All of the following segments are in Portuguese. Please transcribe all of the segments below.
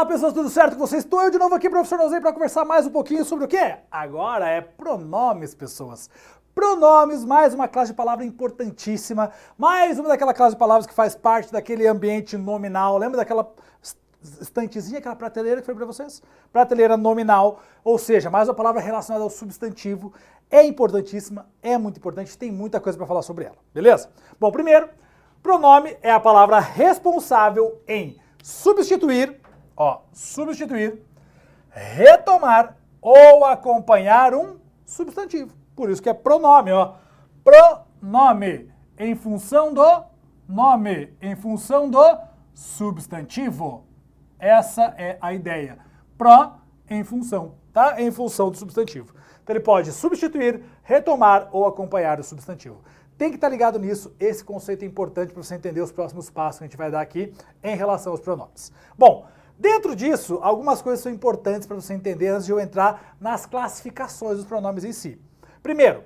Fala pessoas, tudo certo com vocês? Estou eu de novo aqui, professor Nozei, para conversar mais um pouquinho sobre o quê? Agora é pronomes, pessoas. Pronomes, mais uma classe de palavra importantíssima, mais uma daquela classe de palavras que faz parte daquele ambiente nominal. Lembra daquela estantezinha, aquela prateleira que foi para vocês? Prateleira nominal, ou seja, mais uma palavra relacionada ao substantivo. É importantíssima, é muito importante, tem muita coisa para falar sobre ela, beleza? Bom, primeiro, pronome é a palavra responsável em substituir, retomar ou acompanhar um substantivo. Por isso que é pronome, Pronome em função do nome, em função do substantivo. Essa é a ideia. Em função, tá? Em função do substantivo. Então ele pode substituir, retomar ou acompanhar o substantivo. Tem que estar ligado nisso, esse conceito é importante para você entender os próximos passos que a gente vai dar aqui em relação aos pronomes. Bom, dentro disso, algumas coisas são importantes para você entender antes de eu entrar nas classificações dos pronomes em si. Primeiro,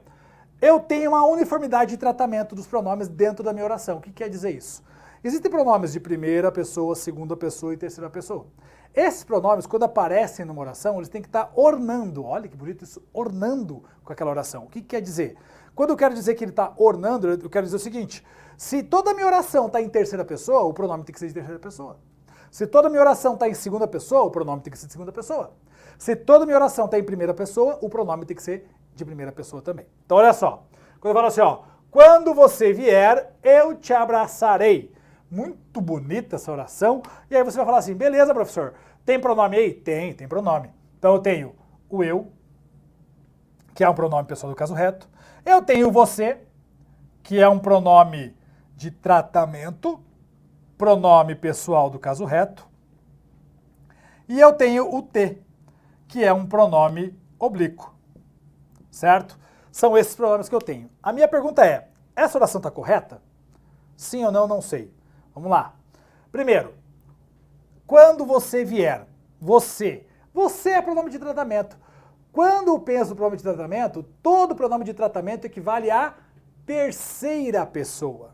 eu tenho uma uniformidade de tratamento dos pronomes dentro da minha oração. O que quer dizer isso? Existem pronomes de primeira pessoa, segunda pessoa e terceira pessoa. Esses pronomes, quando aparecem numa oração, eles têm que estar ornando, olha que bonito isso, ornando com aquela oração. O que quer dizer? Quando eu quero dizer que ele está ornando, eu quero dizer o seguinte: se toda a minha oração está em terceira pessoa, o pronome tem que ser de terceira pessoa. Se toda a minha oração está em segunda pessoa, o pronome tem que ser de segunda pessoa. Se toda a minha oração está em primeira pessoa, o pronome tem que ser de primeira pessoa também. Então olha só, quando eu falo assim, quando você vier, eu te abraçarei. Muito bonita essa oração. E aí você vai falar assim, beleza, professor, tem pronome aí? Tem pronome. Então eu tenho o eu, que é um pronome pessoal do caso reto. Eu tenho você, que é um pronome de tratamento, pronome pessoal do caso reto. E eu tenho o te, que é um pronome oblíquo, certo? São esses pronomes que eu tenho. A minha pergunta é, essa oração está correta? Sim ou não, não sei. Vamos lá. Primeiro, quando você vier, você é pronome de tratamento. Quando eu penso no pronome de tratamento, todo pronome de tratamento equivale à terceira pessoa.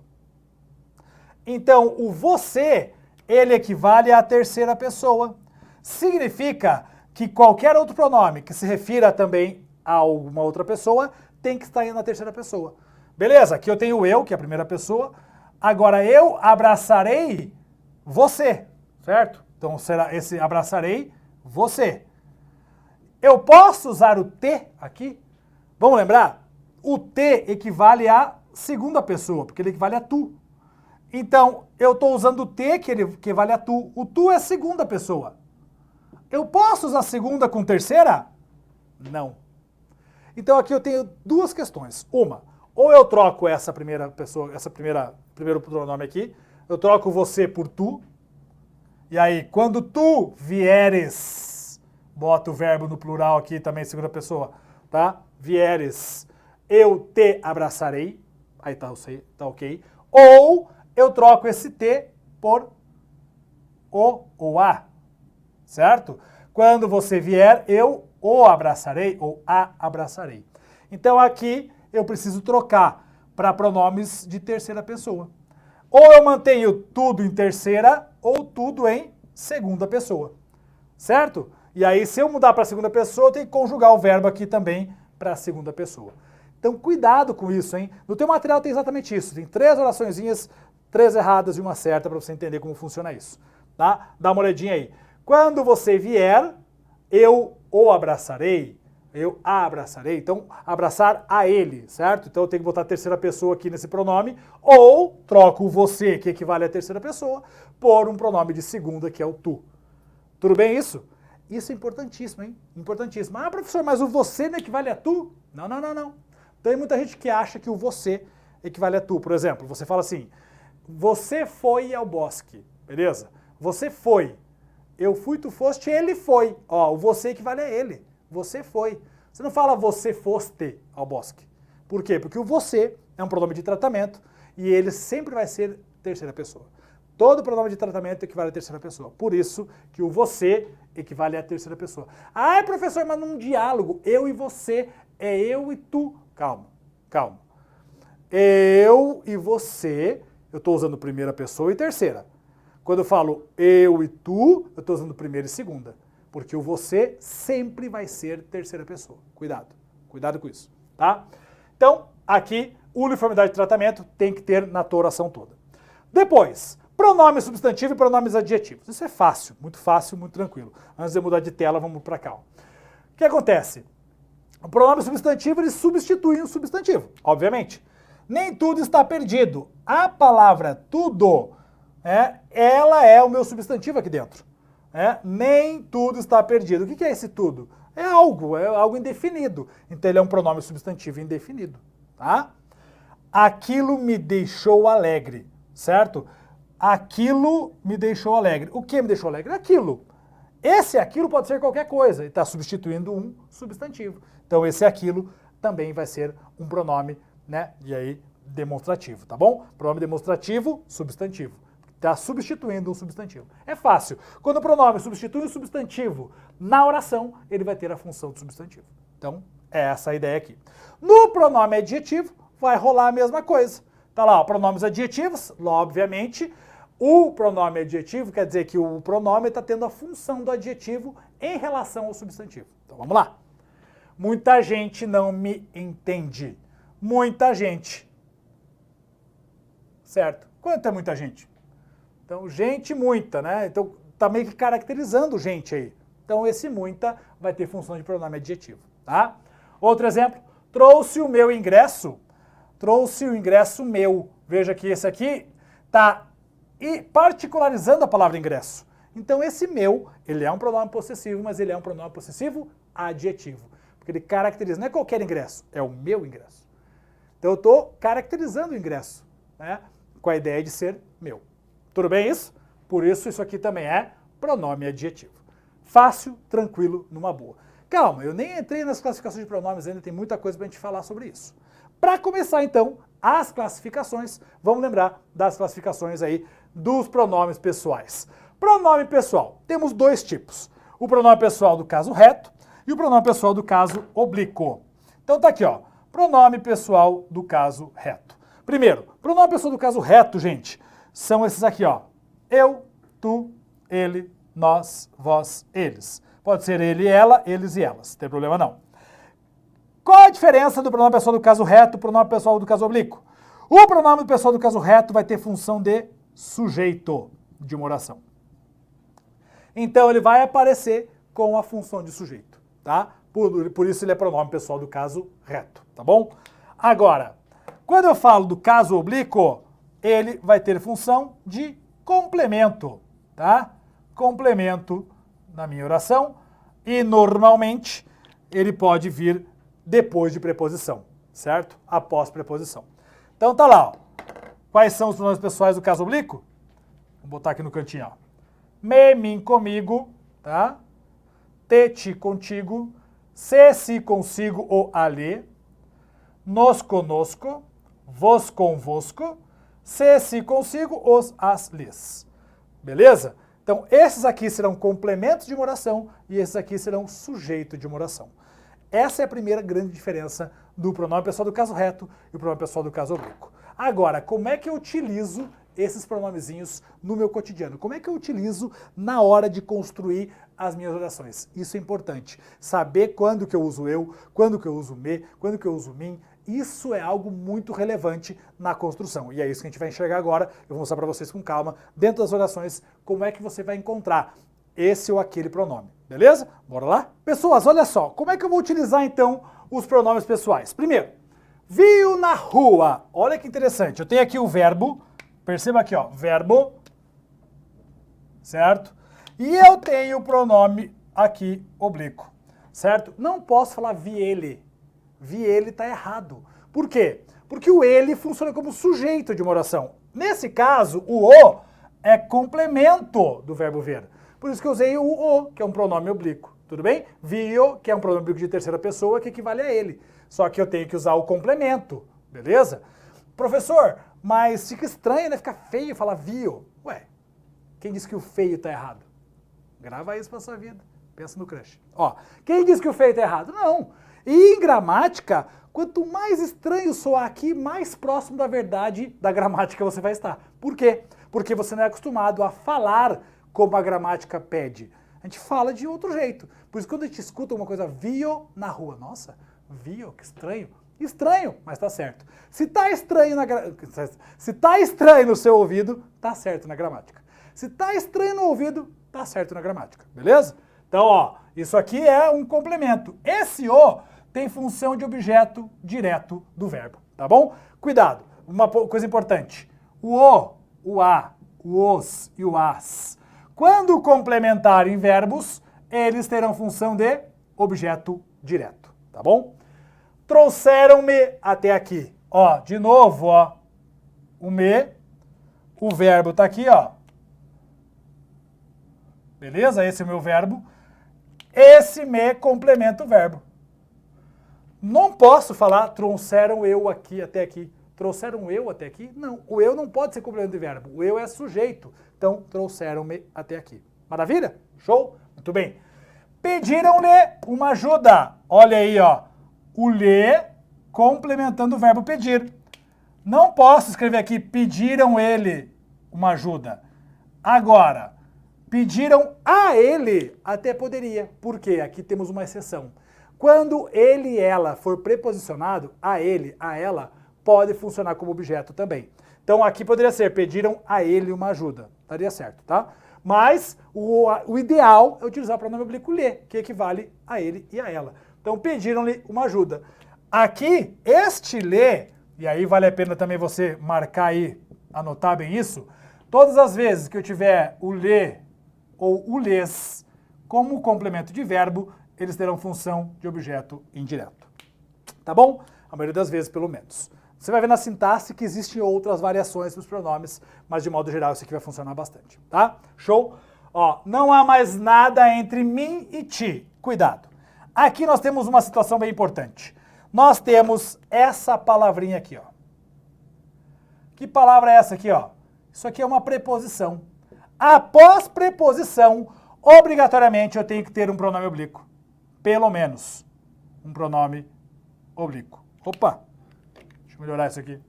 Então, o você, ele equivale à terceira pessoa. Significa que qualquer outro pronome que se refira também a alguma outra pessoa tem que estar na terceira pessoa. Beleza? Aqui eu tenho o eu, que é a primeira pessoa. Agora, eu abraçarei você, certo? Então, será esse abraçarei você. Eu posso usar o te aqui? Vamos lembrar? O te equivale à segunda pessoa, porque ele equivale a tu. Então, eu estou usando o te, que ele equivale a tu. O tu é segunda pessoa. Eu posso usar segunda com terceira? Não. Então, aqui eu tenho duas questões. Uma, ou eu troco essa primeira pessoa, primeiro pronome aqui, eu troco você por tu. E aí, quando tu vieres... Bota o verbo no plural aqui também, segunda pessoa, tá? Vieres, eu te abraçarei. Aí tá ok. Ou eu troco esse te por o ou a, certo? Quando você vier, eu o abraçarei ou a abraçarei. Então aqui eu preciso trocar para pronomes de terceira pessoa. Ou eu mantenho tudo em terceira ou tudo em segunda pessoa, certo? E aí, se eu mudar para a segunda pessoa, eu tenho que conjugar o verbo aqui também para a segunda pessoa. Então, cuidado com isso, hein? No teu material tem exatamente isso. Tem 3 oraçõezinhas, 3 erradas e uma certa para você entender como funciona isso, tá? Dá uma olhadinha aí. Quando você vier, eu o abraçarei, eu a abraçarei. Então, abraçar a ele, certo? Então, eu tenho que botar a terceira pessoa aqui nesse pronome, ou troco o você, que equivale à terceira pessoa, por um pronome de segunda, que é o tu. Tudo bem isso? Isso é importantíssimo, hein? Importantíssimo. Ah, professor, mas o você não equivale a tu? Não. Tem muita gente que acha que o você equivale a tu. Por exemplo, você fala assim, você foi ao bosque, beleza? Você foi. Eu fui, tu foste, ele foi. Ó, o você equivale a ele. Você foi. Você não fala você foste ao bosque. Por quê? Porque o você é um pronome de tratamento e ele sempre vai ser terceira pessoa. Todo pronome de tratamento equivale à terceira pessoa. Por isso que o você equivale à terceira pessoa. Ah, professor, mas num diálogo, eu e você, é eu e tu. Calma. Eu e você, eu estou usando primeira pessoa e terceira. Quando eu falo eu e tu, eu estou usando primeira e segunda. Porque o você sempre vai ser terceira pessoa. Cuidado. Cuidado com isso, tá? Então, aqui, uniformidade de tratamento tem que ter na tua oração toda. Depois, pronome substantivo e pronomes adjetivos. Isso é fácil, muito tranquilo. Antes de eu mudar de tela, vamos para cá. O que acontece? O pronome substantivo, ele substitui um substantivo, obviamente. Nem tudo está perdido. A palavra tudo, ela é o meu substantivo aqui dentro. Nem tudo está perdido. O que é esse tudo? É algo indefinido. Então ele é um pronome substantivo indefinido, tá? Aquilo me deixou alegre, certo? Aquilo me deixou alegre. O que me deixou alegre? Aquilo. Esse aquilo pode ser qualquer coisa, ele está substituindo um substantivo. Então esse aquilo também vai ser um pronome, né? E aí, demonstrativo, tá bom? Pronome demonstrativo, substantivo. Está substituindo um substantivo. É fácil. Quando o pronome substitui um substantivo na oração, ele vai ter a função de substantivo. Então, é essa a ideia aqui. No pronome adjetivo, vai rolar a mesma coisa. Tá lá, ó, pronomes adjetivos, obviamente. O pronome adjetivo quer dizer que o pronome está tendo a função do adjetivo em relação ao substantivo. Então, vamos lá. Muita gente não me entende. Muita gente. Certo? Quanto é muita gente? Então, gente, muita, né? Então, tá meio que caracterizando gente aí. Então, esse muita vai ter função de pronome adjetivo, tá? Outro exemplo, trouxe o meu ingresso. Trouxe o ingresso meu. Veja que esse aqui tá particularizando a palavra ingresso. Então, esse meu, ele é um pronome possessivo, mas ele é um pronome possessivo adjetivo. Porque ele caracteriza, não é qualquer ingresso, é o meu ingresso. Então, eu estou caracterizando o ingresso, né? Com a ideia de ser meu. Tudo bem isso? Por isso, isso aqui também é pronome adjetivo. Fácil, tranquilo, numa boa. Calma, eu nem entrei nas classificações de pronomes ainda, tem muita coisa para a gente falar sobre isso. Para começar, então, as classificações, vamos lembrar das classificações aí dos pronomes pessoais. Pronome pessoal, temos dois tipos. O pronome pessoal do caso reto e o pronome pessoal do caso oblíquo. Então tá aqui, ó, pronome pessoal do caso reto. Primeiro, pronome pessoal do caso reto, gente, são esses aqui, ó. Eu, tu, ele, nós, vós, eles. Pode ser ele e ela, eles e elas. Não tem problema não. Qual a diferença do pronome pessoal do caso reto e do pronome pessoal do caso oblíquo? O pronome pessoal do caso reto vai ter função de sujeito de uma oração. Então ele vai aparecer com a função de sujeito, tá? Por isso ele é pronome pessoal do caso reto, tá bom? Agora, quando eu falo do caso oblíquo, ele vai ter função de complemento, tá? Complemento na minha oração e normalmente ele pode vir depois de preposição, certo? Após preposição. Então tá lá, ó. Quais são os pronomes pessoais do caso oblíquo? Vou botar aqui no cantinho, ó. Me, mim, comigo, tá? Te, ti, contigo. Se, si, consigo ou ali. Nos, conosco. Vos, convosco. Se, si, consigo, os, as, lhes. Beleza? Então, esses aqui serão complementos de uma oração e esses aqui serão sujeito de uma oração. Essa é a primeira grande diferença do pronome pessoal do caso reto e o pronome pessoal do caso oblíquo. Agora, como é que eu utilizo esses pronomezinhos no meu cotidiano? Como é que eu utilizo na hora de construir as minhas orações? Isso é importante. Saber quando que eu uso eu, quando que eu uso me, quando que eu uso mim. Isso é algo muito relevante na construção. E é isso que a gente vai enxergar agora. Eu vou mostrar para vocês com calma, dentro das orações, como é que você vai encontrar esse ou aquele pronome. Beleza? Bora lá? Pessoas, olha só. Como é que eu vou utilizar, então, os pronomes pessoais? Primeiro, viu na rua. Olha que interessante. Eu tenho aqui o verbo. Perceba aqui, ó. Verbo. Certo? E eu tenho o pronome aqui, oblíquo. Certo? Não posso falar vi ele. Vi ele está errado. Por quê? Porque o ele funciona como sujeito de uma oração. Nesse caso, o é complemento do verbo ver. Por isso que eu usei o, que é um pronome oblíquo. Tudo bem? Vio, que é um pronome oblíquo de terceira pessoa, que equivale a ele. Só que eu tenho que usar o complemento. Beleza? Professor, mas fica estranho, né? Fica feio falar vio. Ué, quem disse que o feio está errado? Grava isso para sua vida. Pensa no crush. Ó, quem disse que o feio está errado? Não. E em gramática, quanto mais estranho soar aqui, mais próximo da verdade da gramática você vai estar. Por quê? Porque você não é acostumado a falar como a gramática pede. A gente fala de outro jeito. Por isso, quando a gente escuta uma coisa, viu na rua. Nossa, viu, que estranho. Estranho, mas tá certo. Se tá estranho no seu ouvido, tá certo na gramática. Se tá estranho no ouvido, tá certo na gramática. Beleza? Então, ó, isso aqui é um complemento. Esse o tem função de objeto direto do verbo, tá bom? Cuidado, uma coisa importante. O a, o os e o as, quando complementarem verbos, eles terão função de objeto direto, tá bom? Trouxeram-me até aqui. Ó, de novo, ó, o verbo tá aqui, ó. Beleza? Esse é o meu verbo. Esse me complementa o verbo. Não posso falar trouxeram eu aqui até aqui. Trouxeram eu até aqui? Não, o eu não pode ser complemento de verbo. O eu é sujeito. Então, trouxeram-me até aqui. Maravilha? Show? Muito bem. Pediram-lhe uma ajuda. Olha aí, ó. O lhe complementando o verbo pedir. Não posso escrever aqui pediram ele uma ajuda. Agora, pediram a ele, até poderia. Por quê? Aqui temos uma exceção. Quando ele e ela for preposicionado, a ele, a ela, pode funcionar como objeto também. Então aqui poderia ser, pediram a ele uma ajuda. Daria certo, tá? Mas o ideal é utilizar o pronome oblíquo lhe, que equivale a ele e a ela. Então pediram-lhe uma ajuda. Aqui, este lhe, e aí vale a pena também você marcar aí, anotar bem isso, todas as vezes que eu tiver o lhe ou o lhes como complemento de verbo, eles terão função de objeto indireto. Tá bom? A maioria das vezes, pelo menos. Você vai ver na sintaxe que existem outras variações dos pronomes, mas de modo geral isso aqui vai funcionar bastante, tá? Show? Ó, não há mais nada entre mim e ti. Cuidado. Aqui nós temos uma situação bem importante. Nós temos essa palavrinha aqui, ó. Que palavra é essa aqui, ó? Isso aqui é uma preposição. Após preposição, obrigatoriamente eu tenho que ter um pronome oblíquo. Pelo menos um pronome oblíquo. Opa! Deixa eu melhorar isso aqui.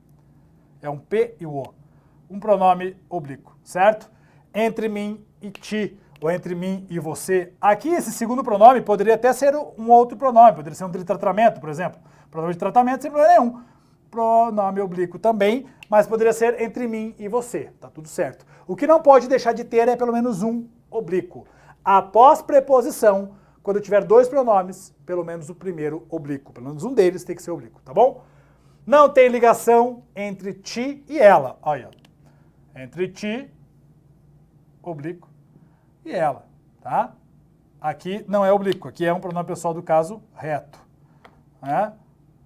É um P e o O. Um pronome oblíquo, certo? Entre mim e ti, ou entre mim e você. Aqui esse segundo pronome poderia até ser um outro pronome, poderia ser um de tratamento, por exemplo. Pronome de tratamento sem problema nenhum. Pronome oblíquo também, mas poderia ser entre mim e você. Tá tudo certo. O que não pode deixar de ter é pelo menos um oblíquo. Após preposição, quando eu tiver dois pronomes, pelo menos o primeiro oblíquo. Pelo menos um deles tem que ser oblíquo, tá bom? Não tem ligação entre ti e ela. Olha, entre ti, oblíquo, e ela, tá? Aqui não é oblíquo, aqui é um pronome pessoal do caso reto. Né?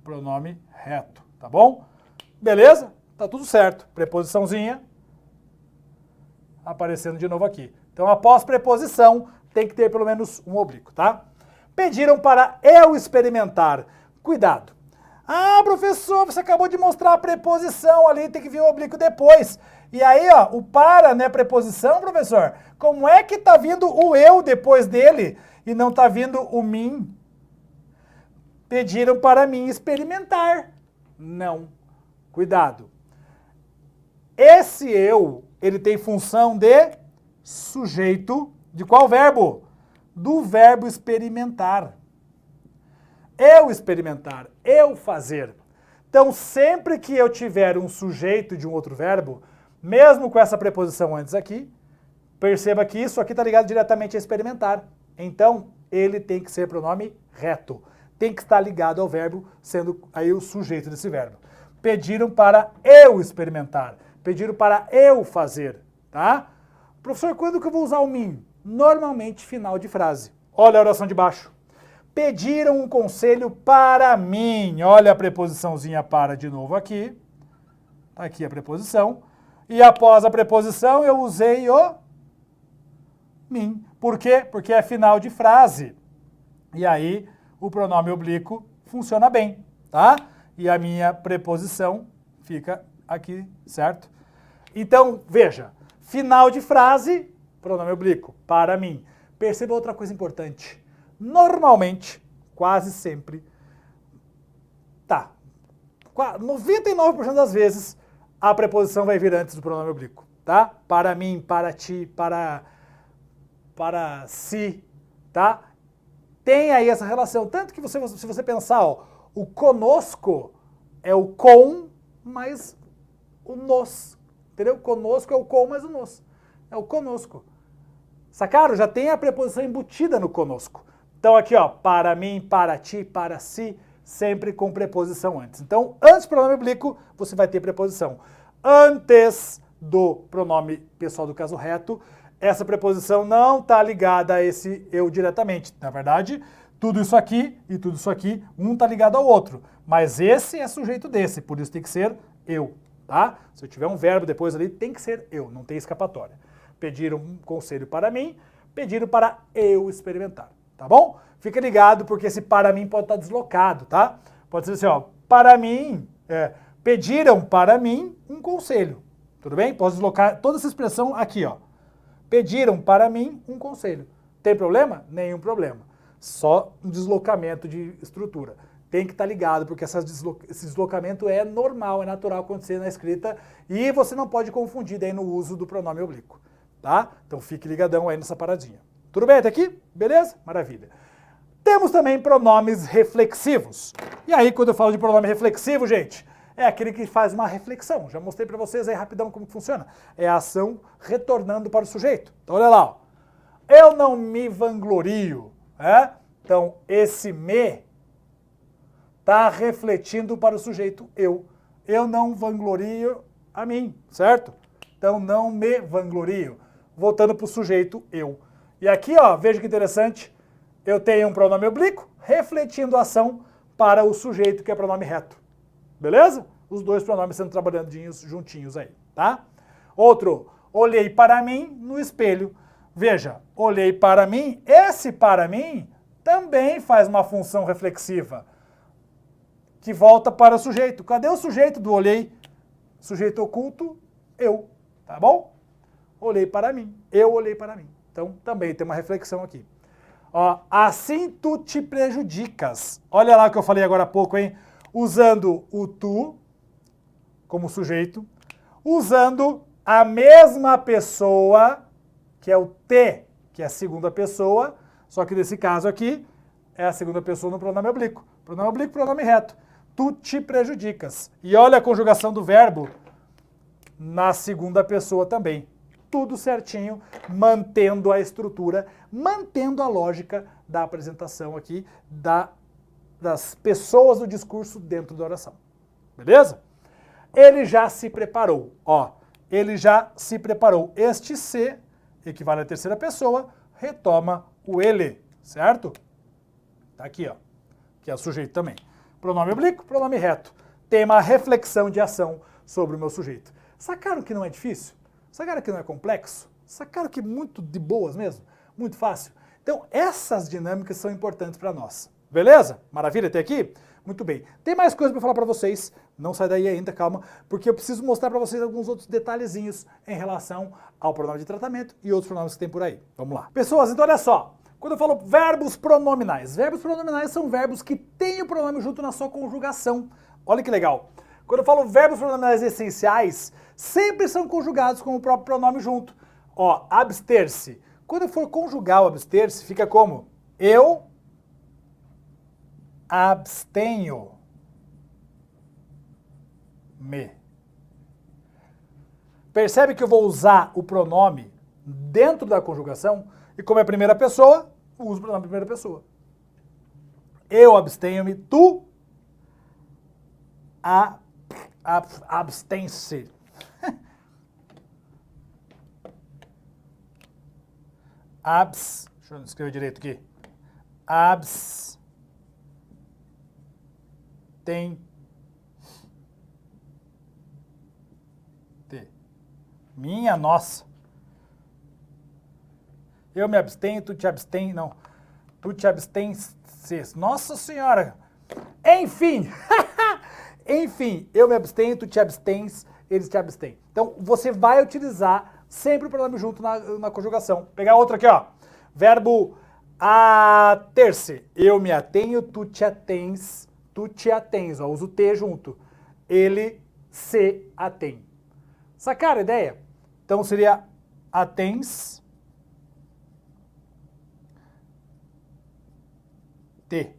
Pronome reto, tá bom? Beleza? Tá tudo certo. Preposiçãozinha aparecendo de novo aqui. Então, após preposição, tem que ter pelo menos um oblíquo, tá? Pediram para eu experimentar. Cuidado. Ah, professor, você acabou de mostrar a preposição ali, tem que vir o oblíquo depois. E aí, ó, o para, né, preposição, professor? Como é que tá vindo o eu depois dele e não tá vindo o mim? Pediram para mim experimentar. Não. Cuidado. Esse eu, ele tem função de sujeito de qual verbo? Do verbo experimentar. Eu experimentar, eu fazer. Então, sempre que eu tiver um sujeito de um outro verbo, mesmo com essa preposição antes aqui, perceba que isso aqui está ligado diretamente a experimentar. Então, ele tem que ser pronome reto. Tem que estar ligado ao verbo, sendo aí o sujeito desse verbo. Pediram para eu experimentar. Pediram para eu fazer, tá? Professor, quando que eu vou usar o mim? Normalmente, final de frase. Olha a oração de baixo. Pediram um conselho para mim. Olha a preposiçãozinha para de novo aqui. Tá aqui a preposição. E após a preposição eu usei o mim. Por quê? Porque é final de frase. E aí o pronome oblíquo funciona bem, tá? E a minha preposição fica aqui, certo? Então, veja. Final de frase, pronome oblíquo, para mim. Perceba outra coisa importante. Normalmente, quase sempre, 99% das vezes, a preposição vai vir antes do pronome oblíquo, tá? Para mim, para ti, para si, tá? Tem aí essa relação. Tanto que se você pensar, ó, o conosco é o com mais o nos. Entendeu? Conosco é o com mais o nos. É o conosco. Sacaram? Já tem a preposição embutida no conosco. Então aqui, ó, para mim, para ti, para si, sempre com preposição antes. Então, antes do pronome oblíquo, você vai ter preposição. Antes do pronome pessoal do caso reto, essa preposição não está ligada a esse eu diretamente. Na verdade, tudo isso aqui e tudo isso aqui, um está ligado ao outro. Mas esse é sujeito desse, por isso tem que ser eu, tá? Se eu tiver um verbo depois ali, tem que ser eu, não tem escapatória. Pediram um conselho para mim, pediram para eu experimentar, tá bom? Fica ligado, porque esse para mim pode estar deslocado, tá? Pode ser assim, ó, para mim, pediram para mim um conselho, tudo bem? Posso deslocar toda essa expressão aqui, ó. Pediram para mim um conselho. Tem problema? Nenhum problema. Só um deslocamento de estrutura. Tem que estar ligado, porque esse deslocamento é normal, é natural acontecer na escrita e você não pode confundir daí no uso do pronome oblíquo, tá? Então fique ligadão aí nessa paradinha. Tudo bem até aqui? Beleza? Maravilha. Temos também pronomes reflexivos. E aí, quando eu falo de pronome reflexivo, gente, é aquele que faz uma reflexão. Já mostrei para vocês aí rapidão como que funciona. É a ação retornando para o sujeito. Então olha lá, ó. Eu não me vanglorio. Então esse me está refletindo para o sujeito eu. Eu não vanglorio a mim, certo? Então não me vanglorio. Voltando para o sujeito eu. E aqui, ó, veja que interessante. Eu tenho um pronome oblíquo refletindo a ação para o sujeito que é pronome reto. Beleza? Os dois pronomes sendo trabalhadinhos juntinhos aí, tá? Outro, olhei para mim no espelho. Veja, olhei para mim, esse para mim também faz uma função reflexiva, que volta para o sujeito. Cadê o sujeito do olhei? Sujeito oculto, eu, tá bom? Olhei para mim, eu olhei para mim. Então também tem uma reflexão aqui. Ó, assim tu te prejudicas. Olha lá o que eu falei agora há pouco, hein? Usando o tu como sujeito, usando a mesma pessoa, que é o te, que é a segunda pessoa, só que nesse caso aqui é a segunda pessoa no pronome oblíquo. Pronome oblíquo, pronome reto. Tu te prejudicas. E olha a conjugação do verbo na segunda pessoa também. Tudo certinho, mantendo a estrutura, mantendo a lógica da apresentação aqui, das pessoas do discurso dentro da oração. Beleza? Ele já se preparou. Ó, ele já se preparou. Este se equivale à terceira pessoa, retoma o ele, certo? Tá aqui, ó, que é o sujeito também. Pronome oblíquo, pronome reto. Tem uma reflexão de ação sobre o meu sujeito. Sacaram que não é difícil? Sacaram que não é complexo? Sacaram que é muito de boas mesmo? Muito fácil? Então, essas dinâmicas são importantes para nós. Beleza? Maravilha até aqui? Muito bem. Tem mais coisa para falar para vocês. Não sai daí ainda, calma, porque eu preciso mostrar para vocês alguns outros detalhezinhos em relação ao pronome de tratamento e outros pronomes que tem por aí. Vamos lá. Pessoas, então olha só. Quando eu falo verbos pronominais são verbos que têm o pronome junto na sua conjugação. Olha que legal. Quando eu falo verbos pronominais essenciais, sempre são conjugados com o próprio pronome junto. Ó, abster-se. Quando eu for conjugar o abster-se, fica como? Eu abstenho-me. Percebe que eu vou usar o pronome dentro da conjugação e como é a primeira pessoa, eu uso o pronome primeira pessoa. Eu abstenho-me, tu abstém-se. Deixa eu escrever direito aqui. Abstém-te. Minha nossa. Eu me abstenho, tu te abstém, não. Tu te abstens. Nossa Senhora. Enfim. Enfim, eu me abstenho, tu te abstens, eles te abstêm. Então, você vai utilizar sempre o pronome junto na conjugação. Pegar outro aqui, ó. Verbo ater-se. Eu me atenho, tu te atens, ó. Uso o te junto. ele se atém. Sacaram a ideia? Então seria atens te.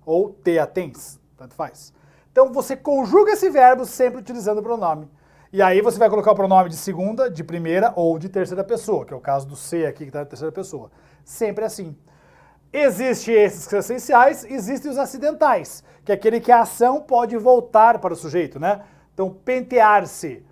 Ou te atens, tanto faz. Então você conjuga esse verbo sempre utilizando o pronome. E aí você vai colocar o pronome de segunda, de primeira ou de terceira pessoa, que é o caso do se aqui que está na terceira pessoa. Sempre assim. Existem esses que são essenciais, existem os acidentais, que é aquele que a ação pode voltar para o sujeito, né? Então, pentear-se.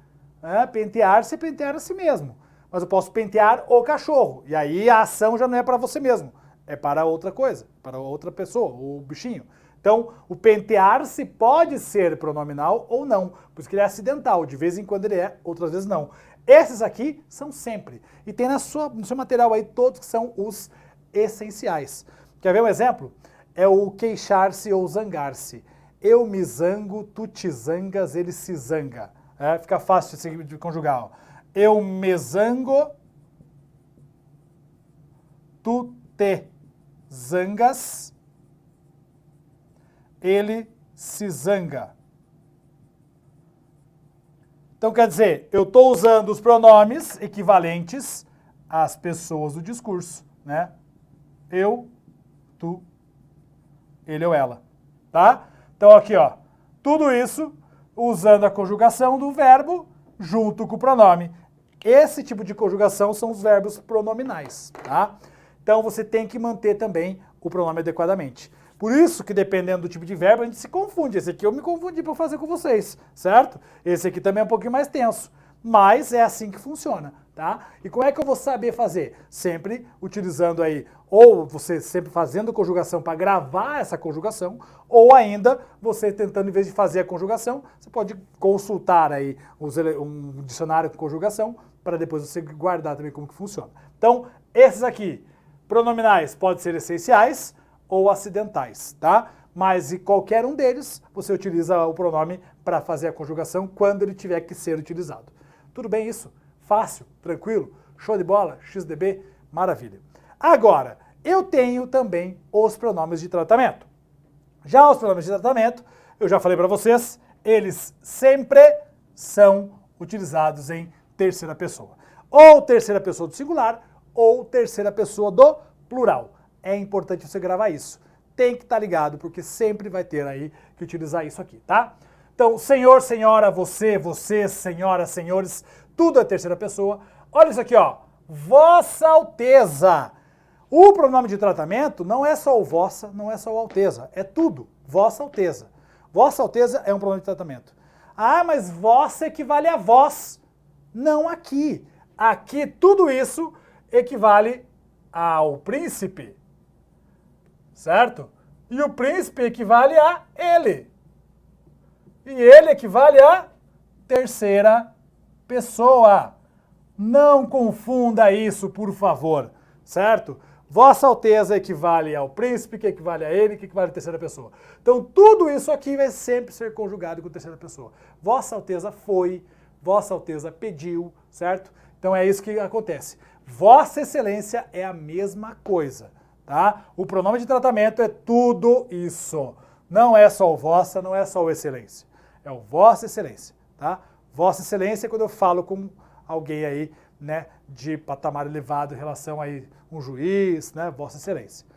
Pentear-se é pentear a si mesmo. Mas eu posso pentear o cachorro. E aí a ação já não é para você mesmo. É para outra coisa, para outra pessoa, o bichinho. Então, o pentear-se pode ser pronominal ou não, por isso que ele é acidental. De vez em quando ele é, outras vezes não. Esses aqui são sempre. E tem no seu material aí todos que são os essenciais. Quer ver um exemplo? É o queixar-se ou zangar-se. Eu me zango, tu te zangas, ele se zanga. Fica fácil de conjugar. Ó. Eu me zango, tu te zangas, ele se zanga. Então quer dizer, eu estou usando os pronomes equivalentes às pessoas do discurso, né? Eu, tu, ele ou ela, tá? Então aqui, ó, tudo isso usando a conjugação do verbo junto com o pronome. Esse tipo de conjugação são os verbos pronominais, tá? Então você tem que manter também o pronome adequadamente. Por isso que dependendo do tipo de verbo a gente se confunde. Esse aqui eu me confundi para fazer com vocês, certo? Esse aqui também é um pouquinho mais tenso, mas é assim que funciona, tá? E como é que eu vou saber fazer? Sempre utilizando aí, ou você sempre fazendo conjugação para gravar essa conjugação, ou ainda você tentando, em vez de fazer a conjugação, você pode consultar aí um dicionário com conjugação para depois você guardar também como que funciona. Então, esses aqui, pronominais podem ser essenciais ou acidentais, tá? Mas em qualquer um deles, você utiliza o pronome para fazer a conjugação quando ele tiver que ser utilizado. Tudo bem isso? Fácil, tranquilo, show de bola, XDB, maravilha. Agora, eu tenho também os pronomes de tratamento. Já os pronomes de tratamento, eu já falei para vocês, eles sempre são utilizados em terceira pessoa. Ou terceira pessoa do singular, ou terceira pessoa do plural. É importante você gravar isso. Tem que estar ligado, porque sempre vai ter aí que utilizar isso aqui, tá? Então, senhor, senhora, você, vocês, senhoras, senhores, tudo é terceira pessoa. Olha isso aqui, ó. Vossa Alteza. O pronome de tratamento não é só o vossa, não é só o alteza, é tudo. Vossa Alteza. Vossa Alteza é um pronome de tratamento. Ah, mas vossa equivale a vós. Não aqui. Aqui tudo isso equivale ao príncipe, certo? E o príncipe equivale a ele. E ele equivale a terceira pessoa. Não confunda isso, por favor, certo? Vossa Alteza equivale ao príncipe, que equivale a ele, que equivale à terceira pessoa. Então, tudo isso aqui vai sempre ser conjugado com terceira pessoa. Vossa Alteza foi, Vossa Alteza pediu, certo? Então, é isso que acontece. Vossa Excelência é a mesma coisa, tá? O pronome de tratamento é tudo isso. Não é só o vossa, não é só o excelência. É o Vossa Excelência, tá? Vossa Excelência é quando eu falo com alguém aí, né, de patamar elevado em relação a um juiz, né, Vossa Excelência.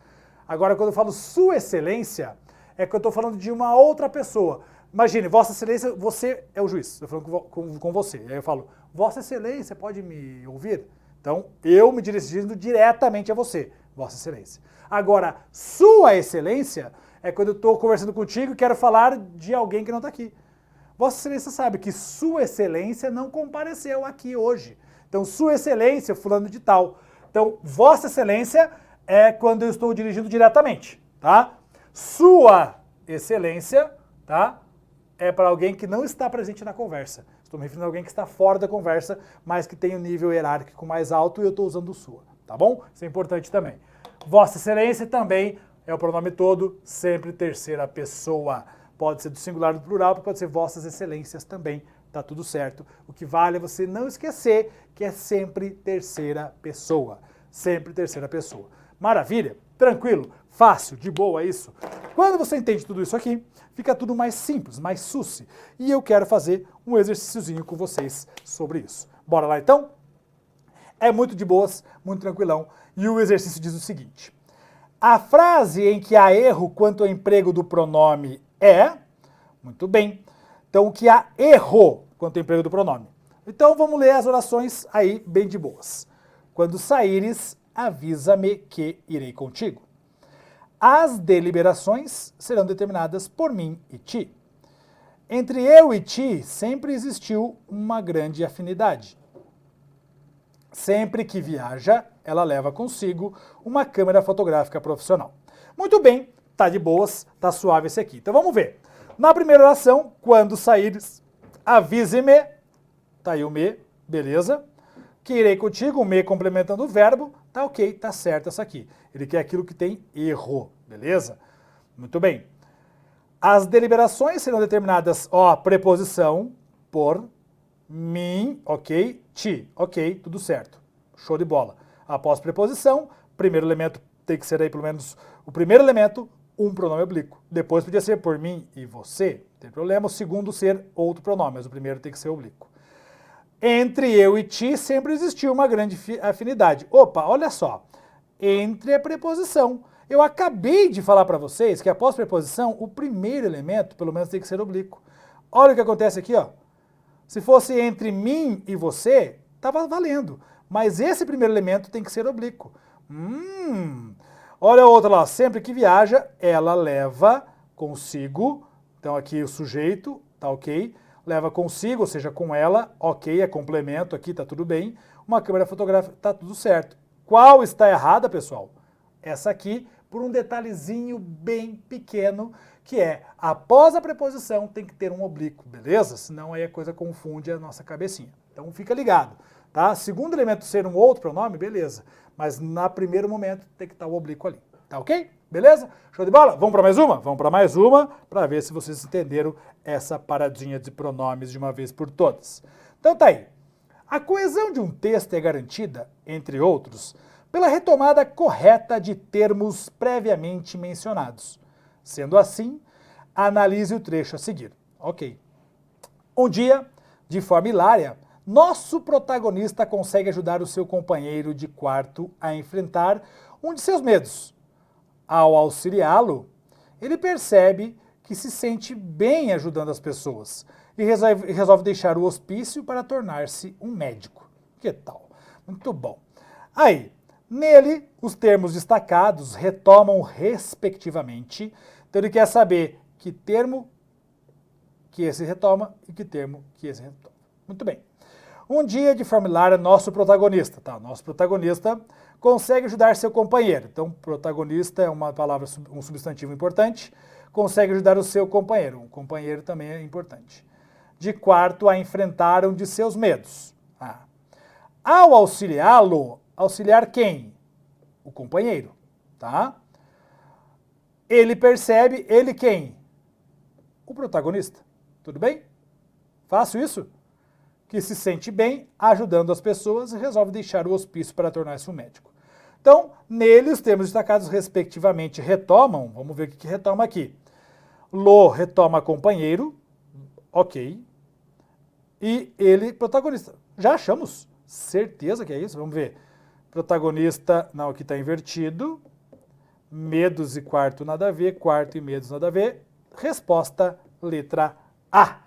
Agora, quando eu falo Sua Excelência, é que eu estou falando de uma outra pessoa. Imagine, Vossa Excelência, você é o juiz, eu estou falando com você. Aí eu falo, Vossa Excelência, pode me ouvir? Então, eu me dirigindo diretamente a você, Vossa Excelência. Agora, Sua Excelência é quando eu estou conversando contigo e quero falar de alguém que não está aqui. Vossa Excelência sabe que Sua Excelência não compareceu aqui hoje. Então, Sua Excelência, fulano de tal. Então, Vossa Excelência é quando eu estou dirigindo diretamente, tá? Sua Excelência, tá? É para alguém que não está presente na conversa. Estou me referindo a alguém que está fora da conversa, mas que tem um nível hierárquico mais alto e eu estou usando o sua, tá bom? Isso é importante também. Vossa Excelência também é o pronome todo, sempre terceira pessoa. Pode ser do singular ou do plural, pode ser Vossas Excelências também, tá tudo certo. O que vale é você não esquecer que é sempre terceira pessoa. Sempre terceira pessoa. Maravilha? Tranquilo? Fácil, de boa isso? Quando você entende tudo isso aqui, fica tudo mais simples, mais suci. E eu quero fazer um exercíciozinho com vocês sobre isso. Bora lá então? É muito de boas, muito tranquilão. E o exercício diz o seguinte. A frase em que há erro quanto ao emprego do pronome é... Muito bem. Então, o que há erro quanto ao emprego do pronome. Então, vamos ler as orações aí bem de boas. Quando saíres, avisa-me que irei contigo. As deliberações serão determinadas por mim e ti. Entre eu e ti sempre existiu uma grande afinidade. Sempre que viaja, ela leva consigo uma câmera fotográfica profissional. Muito bem, tá de boas, tá suave esse aqui. Então vamos ver. Na primeira oração, quando saíres, avise-me, tá aí o me, beleza? Que irei contigo, o me complementando o verbo, tá ok, tá certo essa aqui. Ele quer aquilo que tem erro, beleza? Muito bem. As deliberações serão determinadas, ó, preposição, por, mim, ok, ti, ok, tudo certo. Show de bola. Após preposição, primeiro elemento tem que ser aí pelo menos o primeiro elemento, um pronome oblíquo. Depois podia ser por mim e você, não tem problema. O segundo ser outro pronome, mas o primeiro tem que ser oblíquo. Entre eu e ti sempre existiu uma grande afinidade. Opa, olha só. Entre é preposição. Eu acabei de falar para vocês que após preposição, o primeiro elemento, pelo menos, tem que ser oblíquo. Olha o que acontece aqui, ó. Se fosse entre mim e você, estava valendo. Mas esse primeiro elemento tem que ser oblíquo. Olha a outra lá. Sempre que viaja, ela leva consigo. Então aqui o sujeito, tá ok. Leva consigo, ou seja, com ela, ok, é complemento aqui, tá tudo bem. Uma câmera fotográfica, tá tudo certo. Qual está errada, pessoal? Essa aqui, por um detalhezinho bem pequeno, que é, após a preposição tem que ter um oblíquo, beleza? Senão aí a coisa confunde a nossa cabecinha. Então fica ligado, tá? Segundo elemento ser um outro pronome, beleza. Mas no primeiro momento tem que estar o oblíquo ali, tá ok? Beleza? Show de bola? Vamos para mais uma? Vamos para mais uma, para ver se vocês entenderam essa paradinha de pronomes de uma vez por todas. Então tá aí. A coesão de um texto é garantida, entre outros, pela retomada correta de termos previamente mencionados. Sendo assim, analise o trecho a seguir. Ok. Um dia, de forma hilária, nosso protagonista consegue ajudar o seu companheiro de quarto a enfrentar um de seus medos. Ao auxiliá-lo, ele percebe que se sente bem ajudando as pessoas e resolve deixar o hospício para tornar-se um médico. Que tal? Muito bom. Aí, nele, os termos destacados retomam respectivamente. Então ele quer saber que termo que esse retoma e que termo que esse retoma. Muito bem. Um dia de forma hilária, nosso protagonista, tá? Nosso protagonista consegue ajudar seu companheiro. Então, protagonista é uma palavra, um substantivo importante. Consegue ajudar o seu companheiro. Um companheiro também é importante. De quarto a enfrentar um de seus medos. Ao auxiliá-lo, auxiliar quem? O companheiro, tá? Ele percebe, ele quem? O protagonista. Tudo bem? Fácil isso? Que se sente bem ajudando as pessoas e resolve deixar o hospício para tornar-se um médico. Então, nele, os termos destacados respectivamente retomam, vamos ver o que retoma aqui. Lo retoma companheiro, ok. E ele, protagonista. Já achamos, certeza que é isso, vamos ver. Protagonista, não, aqui está invertido. Medos e quarto nada a ver, quarto e medos nada a ver. Resposta, letra A.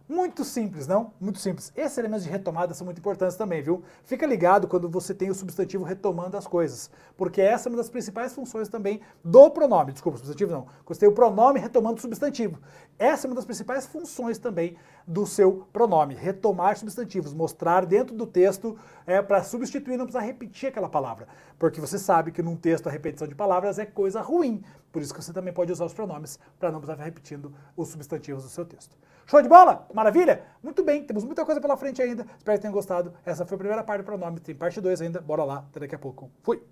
Muito simples, não? Muito simples. Esses elementos de retomada são muito importantes também, viu? Fica ligado quando você tem o substantivo retomando as coisas, porque essa é uma das principais funções também do pronome. Desculpa, substantivo não. Você tem o pronome retomando o substantivo. Essa é uma das principais funções também do seu pronome, retomar substantivos, mostrar dentro do texto para substituir, não precisar repetir aquela palavra, porque você sabe que num texto a repetição de palavras é coisa ruim, por isso que você também pode usar os pronomes para não precisar repetindo os substantivos do seu texto. Show de bola? Maravilha? Muito bem, temos muita coisa pela frente ainda, espero que tenham gostado. Essa foi a primeira parte do pronome, tem parte 2 ainda, bora lá, até daqui a pouco. Fui!